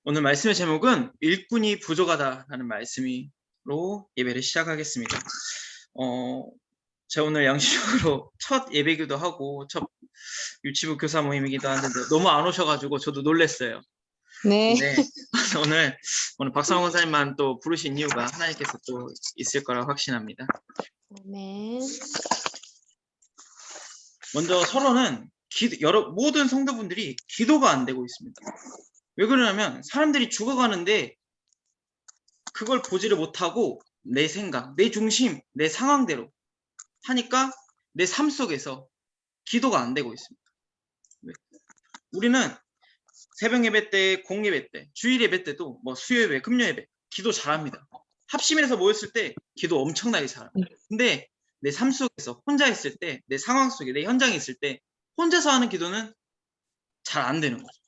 오늘 말씀의 제목은 일꾼이 부족하다라는 말씀으로 예배를 시작하겠습니다. 제가 오늘 양심적으로 첫 예배기도 하고 첫 유치부 교사 모임이기도 하는데 너무 안 오셔가지고 저도 놀랐어요. 네. 근데 오늘 박상원 권사님만 또 부르신 이유가 하나님께서 또 있을 거라고 확신합니다. 아멘. 먼저 서로는 모든 성도분들이 기도가 안 되고 있습니다. 왜 그러냐면 사람들이 죽어가는데 그걸 보지를 못하고 내 생각, 내 중심, 내 상황대로 하니까 내 삶 속에서 기도가 안 되고 있습니다. 우리는 새벽 예배 때, 공예배 때, 주일 예배 때도 뭐 수요 예배, 금요 예배 기도 잘합니다. 합심해서 모였을 때 기도 엄청나게 잘합니다. 근데 내 삶 속에서 혼자 있을 때, 내 상황 속에, 내 현장에 있을 때 혼자서 하는 기도는 잘 안 되는 거죠.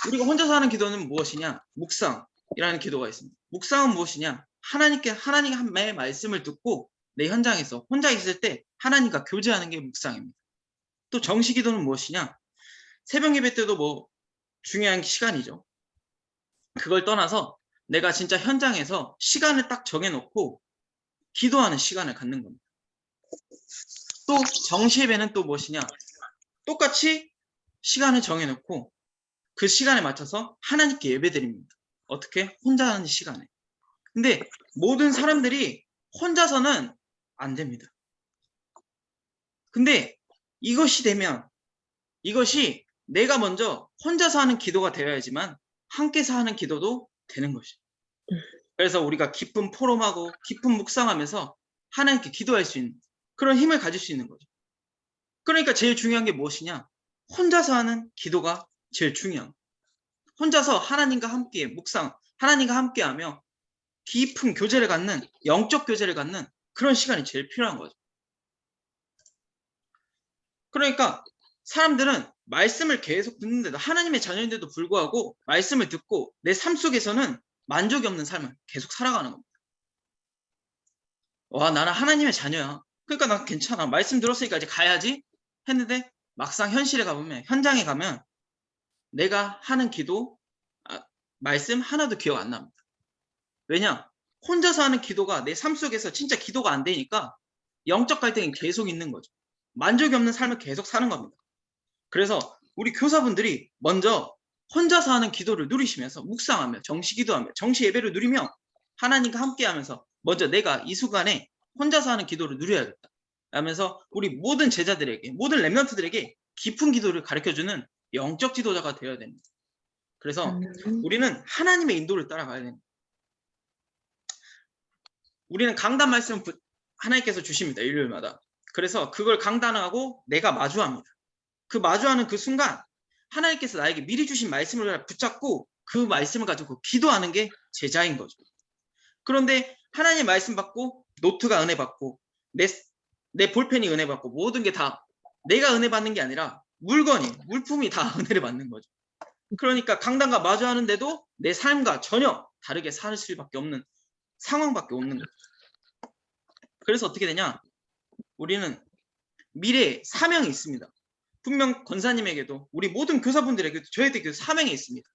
우리가 혼자서 하는 기도는 무엇이냐? 묵상이라는 기도가 있습니다. 묵상은 무엇이냐? 하나님의 말씀을 듣고 내 현장에서 혼자 있을 때 하나님과 교제하는 게 묵상입니다. 또 정시 기도는 무엇이냐? 새벽 예배 때도 뭐 중요한 시간이죠. 그걸 떠나서 내가 진짜 현장에서 시간을 딱 정해놓고 기도하는 시간을 갖는 겁니다. 또 정시 예배는 또 무엇이냐? 똑같이 시간을 정해놓고 그 시간에 맞춰서 하나님께 예배드립니다. 어떻게? 혼자 하는 시간에. 근데 모든 사람들이 혼자서는 안 됩니다. 근데 이것이 되면 이것이 내가 먼저 혼자서 하는 기도가 되어야지만 함께서 하는 기도도 되는 것이죠. 그래서 우리가 깊은 포럼하고 깊은 묵상하면서 하나님께 기도할 수 있는 그런 힘을 가질 수 있는 거죠. 그러니까 제일 중요한 게 무엇이냐? 혼자서 하는 기도가 제일 중요한 거예요. 혼자서 하나님과 함께 묵상, 하나님과 함께하며 깊은 교제를 갖는, 영적 교제를 갖는 그런 시간이 제일 필요한 거죠. 그러니까 사람들은 말씀을 계속 듣는데도 하나님의 자녀인데도 불구하고 말씀을 듣고 내 삶 속에서는 만족이 없는 삶을 계속 살아가는 겁니다. 와, 나는 하나님의 자녀야. 그러니까 난 괜찮아. 말씀 들었으니까 이제 가야지 했는데 막상 현실에 가보면, 현장에 가면 내가 하는 기도, 말씀 하나도 기억 안 납니다. 왜냐? 혼자서 하는 기도가 내 삶 속에서 진짜 기도가 안 되니까 영적 갈등이 계속 있는 거죠. 만족이 없는 삶을 계속 사는 겁니다. 그래서 우리 교사분들이 먼저 혼자서 하는 기도를 누리시면서 묵상하며 정시 기도하며 정시 예배를 누리며 하나님과 함께하면서 먼저 내가 이 순간에 혼자서 하는 기도를 누려야겠다 하면서 우리 모든 제자들에게 모든 렘넌트들에게 깊은 기도를 가르쳐주는 영적 지도자가 되어야 됩니다. 그래서 우리는 하나님의 인도를 따라가야 됩니다. 우리는 강단 말씀 하나님께서 주십니다. 일요일마다. 그래서 그걸 강단하고 내가 마주합니다. 그 마주하는 그 순간 하나님께서 나에게 미리 주신 말씀을 붙잡고 그 말씀을 가지고 기도하는 게 제자인 거죠. 그런데 하나님의 말씀 받고 노트가 은혜 받고 내 볼펜이 은혜 받고 모든 게 다 내가 은혜 받는 게 아니라 물품이 다 은혜를 받는 거죠. 그러니까 강단과 마주하는데도 내 삶과 전혀 다르게 살 수밖에 없는 상황밖에 없는 거죠. 그래서 어떻게 되냐? 우리는 미래에 사명이 있습니다. 분명 권사님에게도 우리 모든 교사분들에게도 저희에게도 사명이 있습니다.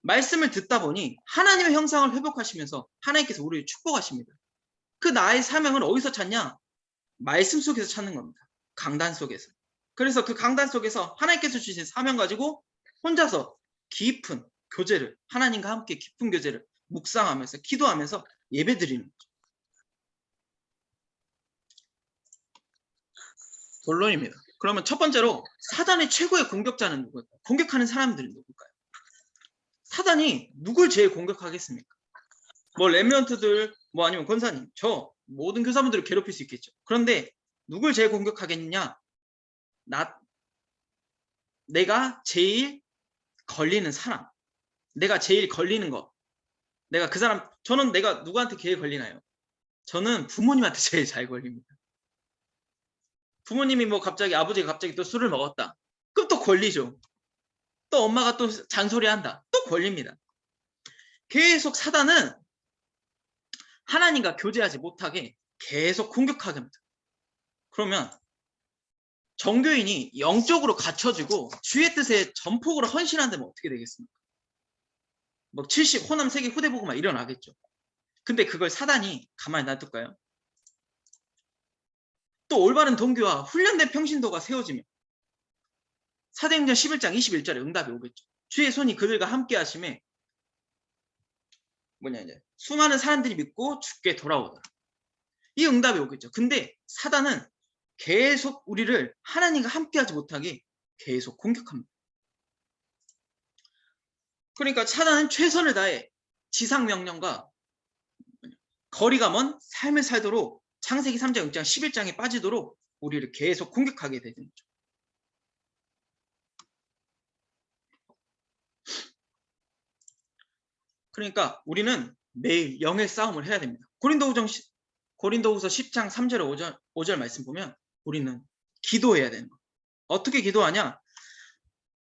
말씀을 듣다 보니 하나님의 형상을 회복하시면서 하나님께서 우리를 축복하십니다. 그 나의 사명을 어디서 찾냐? 말씀 속에서 찾는 겁니다. 강단 속에서. 그래서 그 강단 속에서 하나님께서 주신 사명 가지고 혼자서 깊은 교제를 하나님과 함께 깊은 교제를 묵상하면서 기도하면서 예배드리는 거죠. 본론입니다. 그러면 첫 번째로 사단의 최고의 공격자는 누구일까요? 공격하는 사람들은 누굴까요? 사단이 누굴 제일 공격하겠습니까? 뭐 렘넌트들, 뭐 아니면 권사님, 저 모든 교사분들을 괴롭힐 수 있겠죠. 그런데 누굴 제일 공격하겠느냐? 내가 제일 걸리는 사람, 내가 제일 걸리는 거, 내가 그 사람, 저는 내가 누구한테 제일 걸리나요? 저는 부모님한테 제일 잘 걸립니다. 부모님이 뭐 갑자기 아버지가 갑자기 또 술을 먹었다. 그럼 또 걸리죠. 또 엄마가 또 잔소리한다. 또 걸립니다. 계속 사단은 하나님과 교제하지 못하게 계속 공격하게 합니다. 그러면 정교인이 영적으로 갖춰지고 주의 뜻에 전폭으로 헌신한다면 어떻게 되겠습니까? 뭐 70, 호남 세계 후대보고만 일어나겠죠. 근데 그걸 사단이 가만히 놔둘까요? 또 올바른 동기와 훈련된 평신도가 세워지면 사도행전 11장 21절에 응답이 오겠죠. 주의 손이 그들과 함께 하심에 이제 수많은 사람들이 믿고 주께 돌아오더라. 이 응답이 오겠죠. 근데 사단은 계속 우리를 하나님과 함께하지 못하게 계속 공격합니다. 그러니까 사단은 최선을 다해 지상명령과 거리가 먼 삶을 살도록 창세기 3장, 6장, 11장에 빠지도록 우리를 계속 공격하게 되는 거죠. 그러니까 우리는 매일 영의 싸움을 해야 됩니다. 고린도후서 10장 3절 5절 말씀 보면 우리는 기도해야 되는 거예요. 어떻게 기도하냐?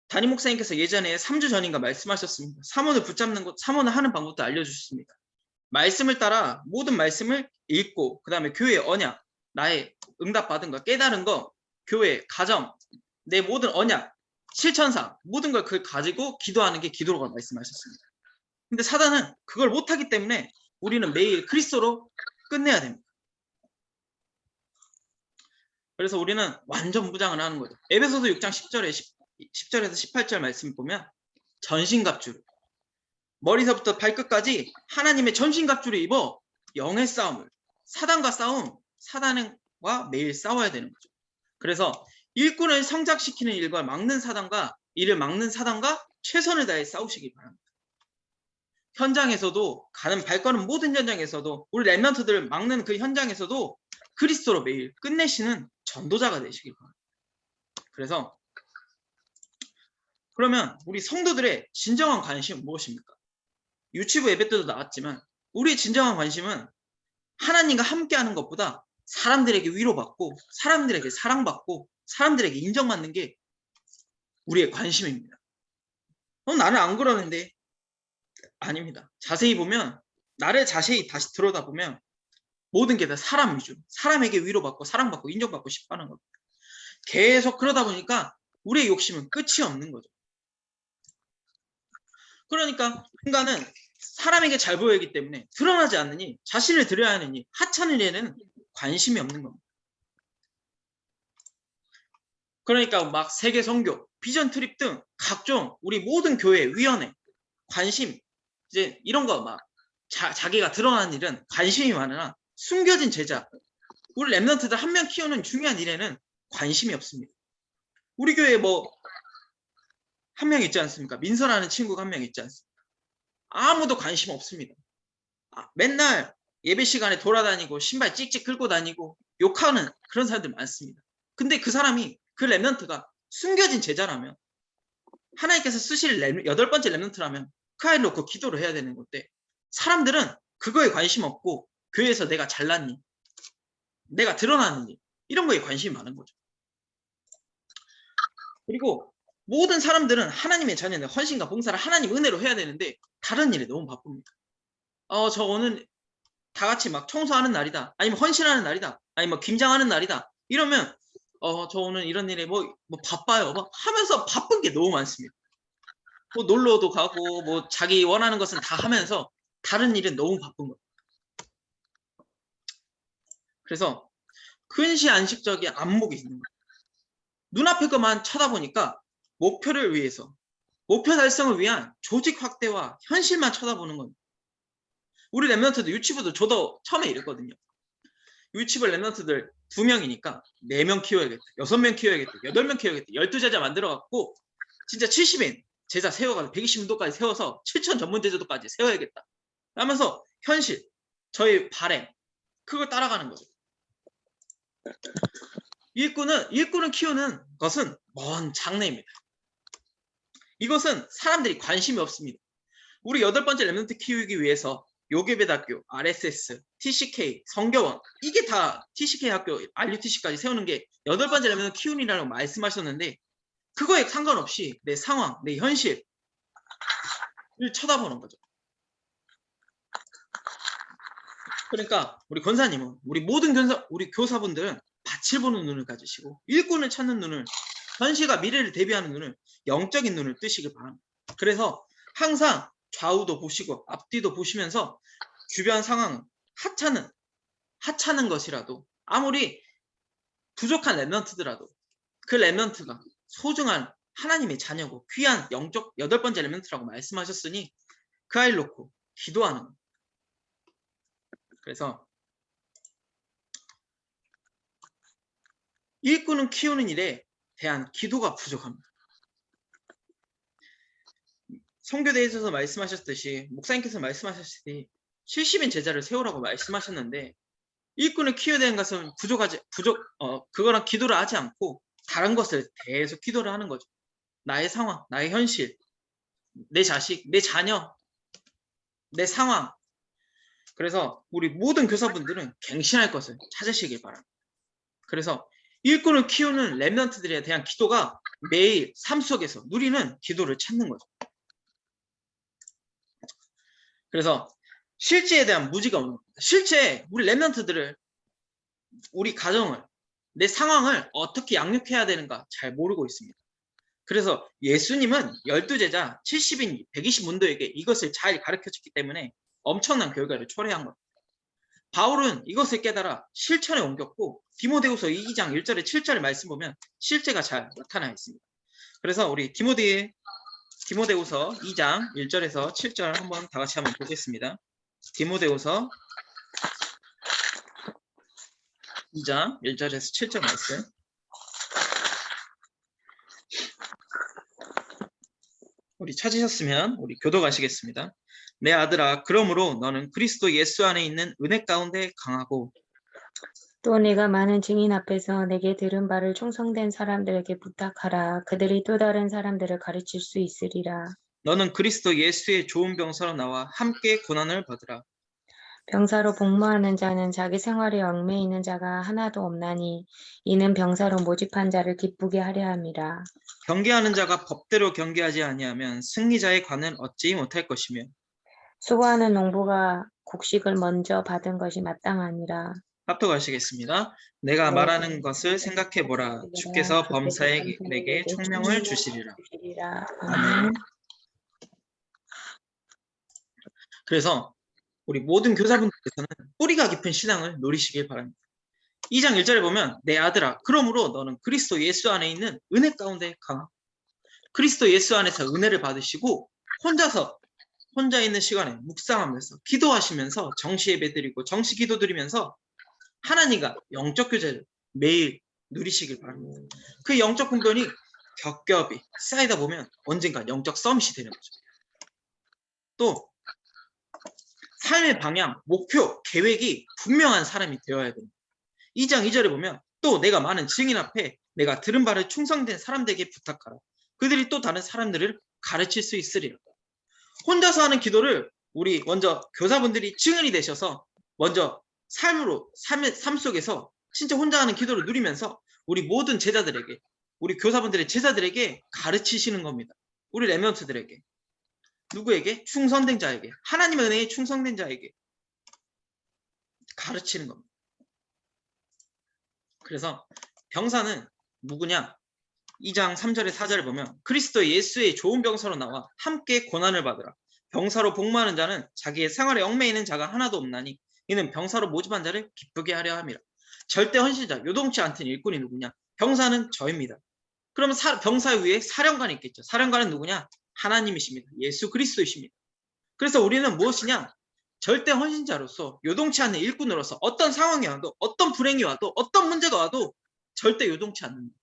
담임 목사님께서 예전에 3주 전인가 말씀하셨습니다. 사모를 붙잡는 것, 사모를 하는 방법도 알려주셨습니다. 말씀을 따라 모든 말씀을 읽고 그 다음에 교회의 언약, 나의 응답받은 거, 깨달은 거, 교회, 가정, 내 모든 언약, 실천상 모든 걸 그걸 가지고 기도하는 게 기도라고 말씀하셨습니다. 근데 사단은 그걸 못하기 때문에 우리는 매일 그리스도로 끝내야 됩니다. 그래서 우리는 완전 무장을 하는 거죠. 에베소서 6장 10절에서 18절 말씀 보면 전신갑주를, 머리서부터 발끝까지 하나님의 전신갑주를 입어 영의 싸움을, 사단과 싸움, 사단과 매일 싸워야 되는 거죠. 그래서 일꾼을 성장시키는 일과 막는 사단과 이를 막는 사단과 최선을 다해 싸우시기 바랍니다. 현장에서도 가는 발걸음 모든 현장에서도 우리 렘넌트들을 막는 그 현장에서도 그리스도로 매일 끝내시는 전도자가 되시길 바랍니다. 그래서 그러면 우리 성도들의 진정한 관심은 무엇입니까? 유치부 예배 때도 나왔지만 우리의 진정한 관심은 하나님과 함께하는 것보다 사람들에게 위로받고 사람들에게 사랑받고 사람들에게 인정받는 게 우리의 관심입니다. 나는 안 그러는데 아닙니다. 자세히 보면 나를 자세히 다시 들여다보면 모든 게 다 사람 위주로 사람에게 위로받고 사랑받고 인정받고 싶어하는 겁니다. 계속 그러다 보니까 우리의 욕심은 끝이 없는 거죠. 그러니까 인간은 사람에게 잘 보이기 때문에 드러나지 않느니 자신을 드려야 하느니 하찮은 일에는 관심이 없는 겁니다. 그러니까 막 세계 선교, 비전 트립 등 각종 우리 모든 교회, 위원회, 관심 이제 이런 거 막 자기가 드러나는 일은 관심이 많으나 숨겨진 제자, 우리 렘넌트들 한 명 키우는 중요한 일에는 관심이 없습니다. 우리 교회에 뭐 한 명 있지 않습니까? 민서라는 친구가 한 명 있지 않습니까? 아무도 관심 없습니다. 맨날 예배 시간에 돌아다니고 신발 찍찍 긁고 다니고 욕하는 그런 사람들 많습니다. 근데 그 사람이 그 렘넌트가 숨겨진 제자라면 하나님께서 쓰실 8번째 렘넌트라면 그 아이를 놓고 기도를 해야 되는 건데 사람들은 그거에 관심 없고 교회에서 내가 잘났니? 내가 드러나느니? 이런 거에 관심이 많은 거죠. 그리고 모든 사람들은 하나님의 자녀는 헌신과 봉사를 하나님 은혜로 해야 되는데 다른 일에 너무 바쁩니다. 저 오늘 다 같이 막 청소하는 날이다. 아니면 헌신하는 날이다. 아니면 김장하는 날이다. 이러면 저 오늘 이런 일에 뭐 바빠요. 막 하면서 바쁜 게 너무 많습니다. 뭐 놀러도 가고 뭐 자기 원하는 것은 다 하면서 다른 일은 너무 바쁜 거예요. 그래서 근시 안식적인 안목이 있는 거예요. 눈앞에 것만 쳐다보니까 목표를 위해서 목표 달성을 위한 조직 확대와 현실만 쳐다보는 겁니다. 우리 렘넌트들 유치부도 저도 처음에 이랬거든요. 유치부 렘넌트들 2명이니까 4명 키워야겠다. 6명 키워야겠다. 8명 키워야겠다. 12제자 만들어갖고 진짜 70인 제자 세워가지고 120인도까지 세워서 7천 전문 제자도까지 세워야겠다. 하면서 현실, 저희 발행 그걸 따라가는 거죠. 일꾼을 키우는 것은 먼 장래입니다. 이것은 사람들이 관심이 없습니다. 우리 8번째 렘넌트 키우기 위해서 요괴배학교, RSS, TCK, 성교원 이게 다 TCK 학교, RUTC까지 세우는 게 8번째 렘넌트 키우기라고 말씀하셨는데 그거에 상관없이 내 상황, 내 현실을 쳐다보는 거죠. 그러니까 우리 권사님은 우리 모든 우리 교사분들은 낯을 보는 눈을 가지시고 일꾼을 찾는 눈을, 현실과 미래를 대비하는 눈을, 영적인 눈을 뜨시길 바랍니다. 그래서 항상 좌우도 보시고 앞뒤도 보시면서 주변 상황 하찮은 것이라도, 아무리 부족한 렘넌트더라도 그 렘넌트가 소중한 하나님의 자녀고 귀한 영적 8번째 렘넌트라고 말씀하셨으니 그 아이를 놓고 기도하는 겁니다. 그래서 일꾼을 키우는 일에 대한 기도가 부족합니다. 성교대에 있어서 말씀하셨듯이, 목사님께서 말씀하셨듯이 70인 제자를 세우라고 말씀하셨는데, 일꾼을 키워야 되는 것은 그거랑 기도를 하지 않고 다른 것을 계속 기도를 하는 거죠. 나의 상황, 나의 현실, 내 자식, 내 자녀, 내 상황. 그래서 우리 모든 교사분들은 갱신할 것을 찾으시길 바랍니다. 그래서 일꾼을 키우는 렘넌트들에 대한 기도가 매일 삶 속에서 누리는 기도를 찾는 거죠. 그래서 실제에 대한 무지가 없는 겁니다. 실제 우리 렘넌트들을, 우리 가정을, 내 상황을 어떻게 양육해야 되는가 잘 모르고 있습니다. 그래서 예수님은 12제자 70인 120문도에게 이것을 잘 가르쳐줬기 때문에 엄청난 결과를 초래한 겁니다. 바울은 이것을 깨달아 실천에 옮겼고 디모데후서 2장 1절에 7절의 말씀 보면 실제가 잘 나타나 있습니다. 그래서 우리 디모데후서 2장 1절에서 7절 한번 다 같이 한번 보겠습니다. 디모데후서 2장 1절에서 7절 말씀. 우리 찾으셨으면 우리 교독하시겠습니다. 내 아들아, 그러므로 너는 그리스도 예수 안에 있는 은혜 가운데 강하고, 또 내가 많은 증인 앞에서 내게 들은 바를 충성된 사람들에게 부탁하라. 그들이 또 다른 사람들을 가르칠 수 있으리라. 너는 그리스도 예수의 좋은 병사로 나와 함께 고난을 받으라. 병사로 복무하는 자는 자기 생활에 얽매여 있는 자가 하나도 없나니 이는 병사로 모집한 자를 기쁘게 하려 함이라. 경계하는 자가 법대로 경계하지 아니하면 승리자의 관을 얻지 못할 것이며, 수고하는 농부가 곡식을 먼저 받은 것이 마땅하니라. 합독하시겠습니다. 내가 네. 말하는 것을 생각해보라. 주께서 범사에게 총명을 주시리라. 아멘. 그래서 우리 모든 교사분들께서는 뿌리가 깊은 신앙을 누리시길 바랍니다. 2장 1절에 보면 내 아들아, 그러므로 너는 그리스도 예수 안에 있는 은혜 가운데 강하고, 그리스도 예수 안에서 은혜를 받으시고 혼자 있는 시간에 묵상하면서 기도하시면서 정시 예배 드리고 정시 기도 드리면서 하나님과 영적 교제를 매일 누리시길 바랍니다. 그 영적 공변이 겹겹이 쌓이다 보면 언젠가 영적 서밋이 되는 거죠. 또 삶의 방향, 목표, 계획이 분명한 사람이 되어야 됩니다. 2장 2절에 보면 또 내가 많은 증인 앞에 내가 들은 바를 충성된 사람들에게 부탁하라. 그들이 또 다른 사람들을 가르칠 수 있으리라. 혼자서 하는 기도를 우리 먼저 교사분들이 증인이 되셔서 먼저 삶 속에서 진짜 혼자 하는 기도를 누리면서 우리 모든 제자들에게, 우리 교사분들의 제자들에게 가르치시는 겁니다. 우리 렘넌트들에게. 누구에게? 충성된 자에게. 하나님의 은혜에 충성된 자에게 가르치는 겁니다. 그래서 병사는 누구냐? 2장 3절에 4절을 보면 그리스도 예수의 좋은 병사로 나와 함께 고난을 받으라. 병사로 복무하는 자는 자기의 생활에 얽매여 있는 자가 하나도 없나니 이는 병사로 모집한 자를 기쁘게 하려 함이라. 절대 헌신자, 요동치 않던 일꾼이 누구냐? 병사는 저입니다. 그러면 병사 위에 사령관이 있겠죠. 사령관은 누구냐? 하나님이십니다. 예수 그리스도이십니다. 그래서 우리는 무엇이냐? 절대 헌신자로서, 요동치 않는 일꾼으로서 어떤 상황이 와도, 어떤 불행이 와도, 어떤 문제가 와도 절대 요동치 않는다.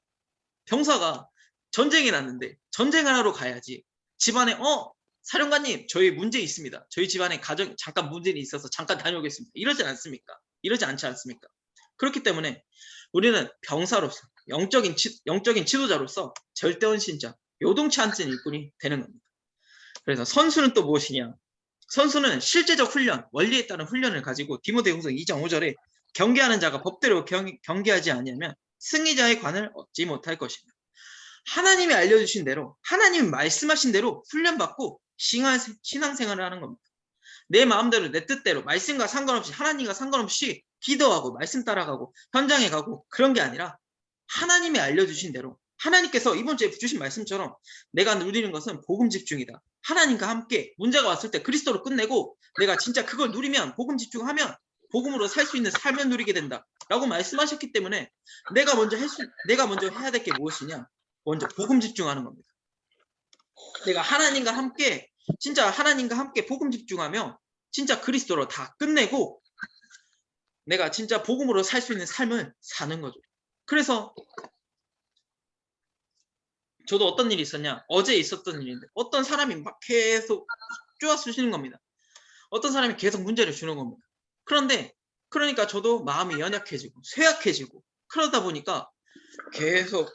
병사가 전쟁이 났는데 전쟁을 하러 가야지. 집안에 사령관님 저희 문제 있습니다. 저희 집안에 가정 잠깐 문제는 있어서 잠깐 다녀오겠습니다. 이러지 않습니까? 이러지 않지 않습니까? 그렇기 때문에 우리는 병사로서 영적인 지도자로서 절대 헌신자, 요동치 않는 일꾼이 되는 겁니다. 그래서 선수는 또 무엇이냐? 선수는 실제적 훈련, 원리에 따른 훈련을 가지고 디모데후서 2장 5절에 경계하는 자가 법대로 경계하지 아니하면 승리자의 관을 얻지 못할 것이다. 하나님이 알려주신 대로, 하나님이 말씀하신 대로 훈련받고 신앙생활을 하는 겁니다. 내 마음대로 내 뜻대로 말씀과 상관없이 하나님과 상관없이 기도하고 말씀 따라가고 현장에 가고 그런 게 아니라 하나님이 알려주신 대로 하나님께서 이번 주에 주신 말씀처럼 내가 누리는 것은 복음 집중이다. 하나님과 함께 문제가 왔을 때 그리스도로 끝내고 내가 진짜 그걸 누리면 복음 집중하면 복음으로 살 수 있는 삶을 누리게 된다. 라고 말씀하셨기 때문에 내가 먼저 해야 될 게 무엇이냐? 먼저 복음 집중하는 겁니다. 내가 하나님과 함께 진짜 하나님과 함께 복음 집중하며 진짜 그리스도로 다 끝내고 내가 진짜 복음으로 살 수 있는 삶을 사는 거죠. 그래서 저도 어떤 일이 있었냐? 어제 있었던 일인데 어떤 사람이 막 계속 쪼아쓰시는 겁니다. 어떤 사람이 계속 문제를 주는 겁니다. 그러니까 저도 마음이 연약해지고 쇠약해지고 그러다 보니까 계속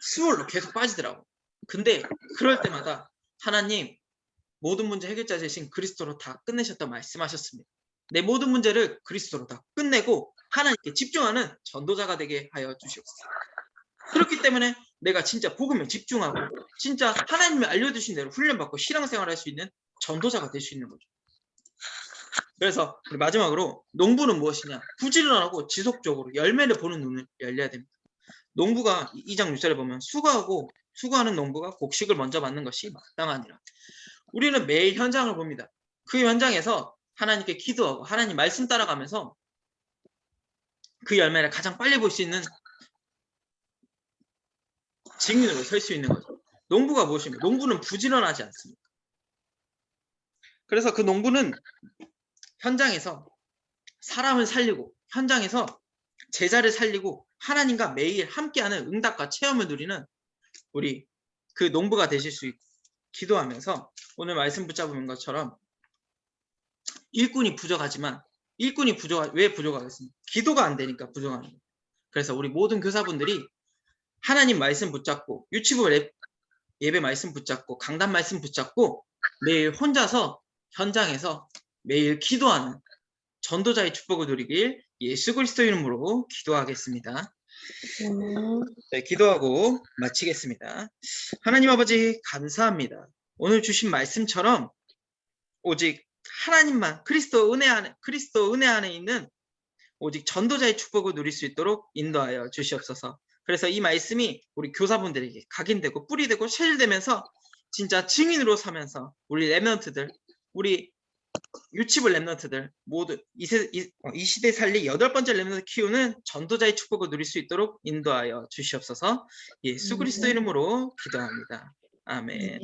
스몰로 계속 빠지더라고. 근데 그럴 때마다 하나님 모든 문제 해결자 되신 그리스도로 다 끝내셨다 말씀하셨습니다. 내 모든 문제를 그리스도로 다 끝내고 하나님께 집중하는 전도자가 되게 하여 주시옵소서. 그렇기 때문에 내가 진짜 복음에 집중하고 진짜 하나님이 알려주신 대로 훈련받고 신앙생활을 할 수 있는 전도자가 될 수 있는 거죠. 그래서 우리 마지막으로 농부는 무엇이냐? 부지런하고 지속적으로 열매를 보는 눈을 열려야 됩니다. 농부가 2장 6절에 보면 수고하는 농부가 곡식을 먼저 받는 것이 마땅하니라. 우리는 매일 현장을 봅니다. 그 현장에서 하나님께 기도하고 하나님 말씀 따라가면서 그 열매를 가장 빨리 볼 수 있는 증인으로 설 수 있는 거죠. 농부가 무엇입니까? 농부는 부지런하지 않습니다. 그래서 그 농부는 현장에서 사람을 살리고 현장에서 제자를 살리고 하나님과 매일 함께하는 응답과 체험을 누리는 우리 그 농부가 되실 수 있고 기도하면서 오늘 말씀 붙잡은 것처럼 일꾼이 부족하지만 왜 부족하겠습니까? 기도가 안 되니까 부족한 거예요. 그래서 우리 모든 교사분들이 하나님 말씀 붙잡고 유치부 예배 말씀 붙잡고 강단 말씀 붙잡고 매일 혼자서 현장에서 매일 기도하는 전도자의 축복을 누리길 예수 그리스도 이름으로 기도하겠습니다. 네, 기도하고 마치겠습니다. 하나님 아버지 감사합니다. 오늘 주신 말씀처럼 오직 하나님만 그리스도 은혜 안에 있는 오직 전도자의 축복을 누릴 수 있도록 인도하여 주시옵소서. 그래서 이 말씀이 우리 교사분들에게 각인되고 뿌리되고 쉐일되면서 진짜 증인으로 서면서 우리 랩런트들 우리 유치부 랩런트들 모두 이 시대 살리 8번째 랩런트 키우는 전도자의 축복을 누릴 수 있도록 인도하여 주시옵소서. 예수 그리스도 이름으로 기도합니다. 아멘.